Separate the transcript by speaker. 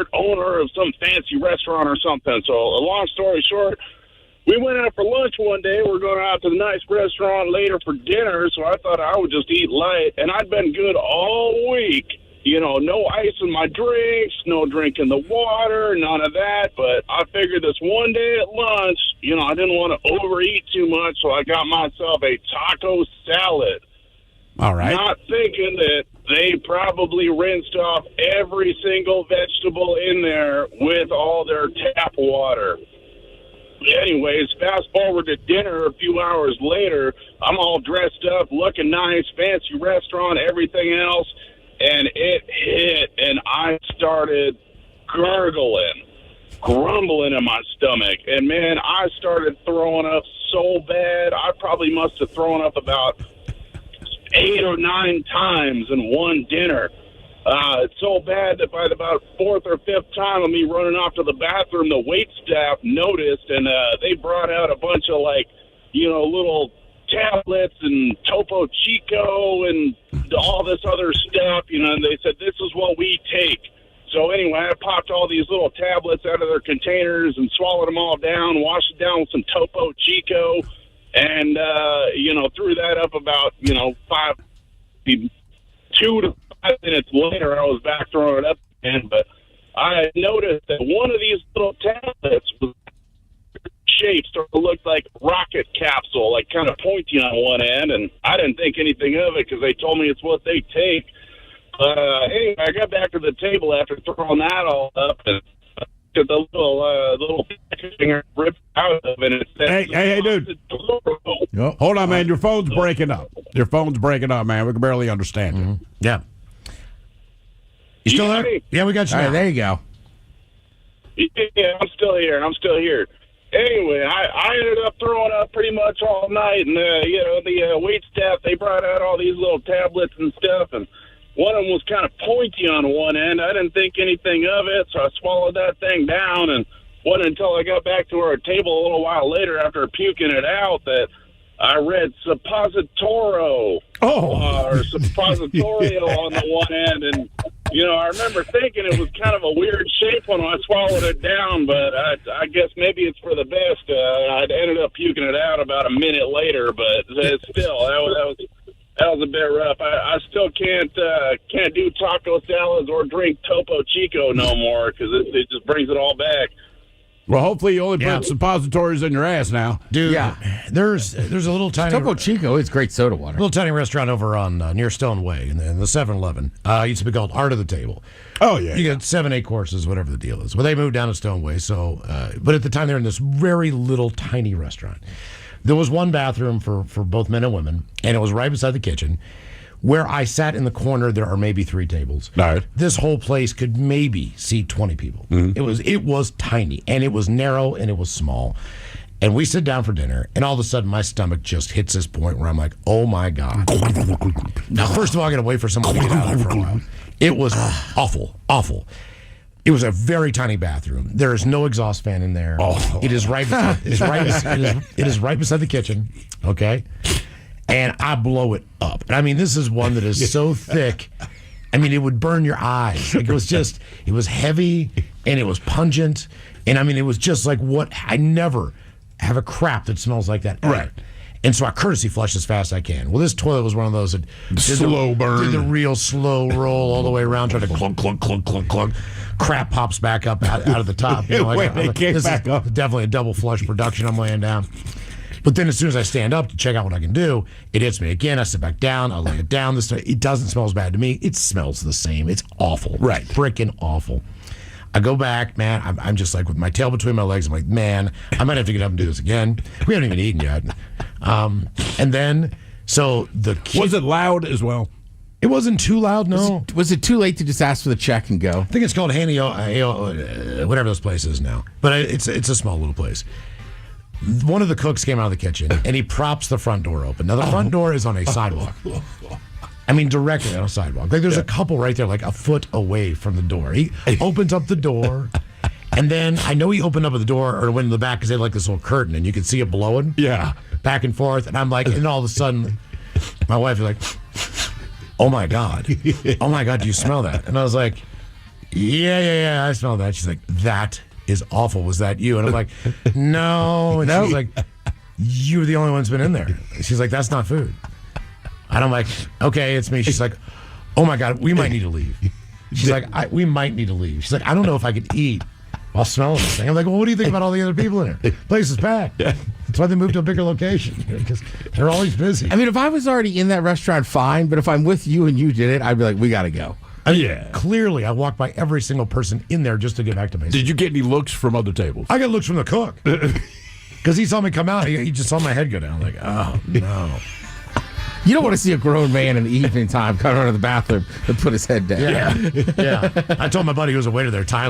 Speaker 1: part owner of some fancy restaurant or something. So, a long story short, we went out for lunch one day. We're going out to the nice restaurant later for dinner, so I thought I would just eat light. And I'd been good all week. You know, no ice in my drinks, no drinking the water, none of that. But I figured this one day at lunch, you know, I didn't want to overeat too much, so I got myself a taco salad.
Speaker 2: All right.
Speaker 1: Not thinking that they probably rinsed off every single vegetable in there with all their tap water. Anyways, fast forward to dinner a few hours later. I'm all dressed up, looking nice, fancy restaurant, everything else. And it hit, and I started gurgling, grumbling in my stomach. And, man, I started throwing up so bad. I probably must have thrown up about 8 or 9 times in one dinner. It's so bad that by about 4th or 5th time of me running off to the bathroom, the wait staff noticed, and they brought out a bunch of, like, you know, little tablets and Topo Chico and all this other stuff, you know, and they said, this is what we take. So anyway, I popped all these little tablets out of their containers and swallowed them all down, washed it down with some Topo Chico, and, you know, threw that up about, you know, 2 to 5 minutes later, I was back throwing it up again. But I noticed that one of these little tablets was shape sort of looked like rocket capsule, like kind of pointy on one end, and I didn't think anything of it because they told me it's what they take. Anyway, I got back to the table after throwing that all up, and took the little packaging ripped out of it. And it said,
Speaker 2: hey, dude. Hold on, man. Your phone's breaking up. Your phone's breaking up, man. We can barely understand you.
Speaker 3: Mm-hmm. Yeah. You still there? Yeah, we got you.
Speaker 2: All right, there you go.
Speaker 1: Yeah, I'm still here. Anyway, I ended up throwing up pretty much all night, and you know, the wait staff, they brought out all these little tablets and stuff, and one of them was kind of pointy on one end. I didn't think anything of it, so I swallowed that thing down, and wasn't until I got back to our table a little while later after puking it out that I read Suppository or Suppositorio on the one end, and you know, I remember thinking it was kind of a weird shape when I swallowed it down, but I guess maybe it's for the best. I ended up puking it out about a minute later, but still, that was a bit rough. I still can't do taco salads or drink Topo Chico no more because it just brings it all back.
Speaker 2: Well, hopefully you only put suppositories in your ass now.
Speaker 3: Dude, there's a little tiny...
Speaker 4: Topo Chico, it's great soda water.
Speaker 3: Little tiny restaurant over on near Stone Way in the 7-Eleven. Used to be called Art of the Table.
Speaker 2: Oh, yeah.
Speaker 3: You get 7, 8 courses, whatever the deal is. Well, they moved down to Stone Way, so... but at the time, they were in this very little tiny restaurant. There was one bathroom for both men and women, and it was right beside the kitchen. Where I sat in the corner, there are maybe 3 tables.
Speaker 2: All right.
Speaker 3: This whole place could maybe seat 20 people. Mm-hmm. It was tiny, and it was narrow, and it was small. And we sit down for dinner, and all of a sudden, my stomach just hits this point where I'm like, oh, my God. Now, first of all, I got to wait for someone to get out there for a while. It was awful. It was a very tiny bathroom. There is no exhaust fan in there. Oh. It is right beside, it is right beside the kitchen, okay? And I blow it up. And I mean, this is one that is so thick. I mean, it would burn your eyes. Like, it was heavy and it was pungent. And I mean, it was just like I never have a crap that smells like that ever.
Speaker 2: Right.
Speaker 3: And so I courtesy flush as fast as I can. Well, this toilet was one of those that
Speaker 2: burn.
Speaker 3: Did the real slow roll all the way around, trying to clunk, clunk, clunk, clunk, clunk. Crap pops back up out of the top. You know,
Speaker 2: it back up.
Speaker 3: Definitely a double flush production. I'm laying down. But then as soon as I stand up to check out what I can do, it hits me again. I sit back down. I lay it down. It doesn't smell as bad to me. It smells the same. It's awful.
Speaker 2: Right.
Speaker 3: Freaking awful. I go back, man. I'm just like with my tail between my legs. I'm like, man, I might have to get up and do this again. We haven't even eaten yet. And then, so the kid...
Speaker 2: Was it loud as well?
Speaker 3: It wasn't too loud, no.
Speaker 4: Was it too late to just ask for the check and go?
Speaker 3: I think it's called Handy, whatever this place is now. But it's a small little place. One of the cooks came out of the kitchen, and he props the front door open. Now, the front door is on a sidewalk. I mean, directly on a sidewalk. Like, there's a couple right there, like a foot away from the door. He opens up the door, and then I know he opened up the door or went in the back because they had like this little curtain, and you could see it blowing.
Speaker 2: Yeah.
Speaker 3: Back and forth. And I'm like, and all of a sudden, my wife is like, oh, my God. Oh, my God, do you smell that? And I was like, yeah, I smell that. She's like, that is awful. Was that you? And I'm like, no. And she's like, you're the only one that's been in there. She's like, that's not food. And I'm like, okay, it's me. She's like, oh my God, we might need to leave. She's like, we might need to leave. She's like, I don't know if I could eat while smelling this thing. I'm like, well, what do you think about all the other people in there? Place is packed. That's why they moved to a bigger location, because they're always busy.
Speaker 4: I mean, if I was already in that restaurant, fine. But if I'm with you and you did it, I'd be like, we got to go.
Speaker 3: I mean, clearly, I walked by every single person in there just to get back to basics.
Speaker 2: Did you get any looks from other tables?
Speaker 3: I got looks from the cook. Because he saw me come out. He just saw my head go down. Like, oh, no.
Speaker 4: You don't want to see a grown man in the evening time come out of the bathroom and put his head down.
Speaker 3: Yeah. I told my buddy who was a waiter there, Tyler,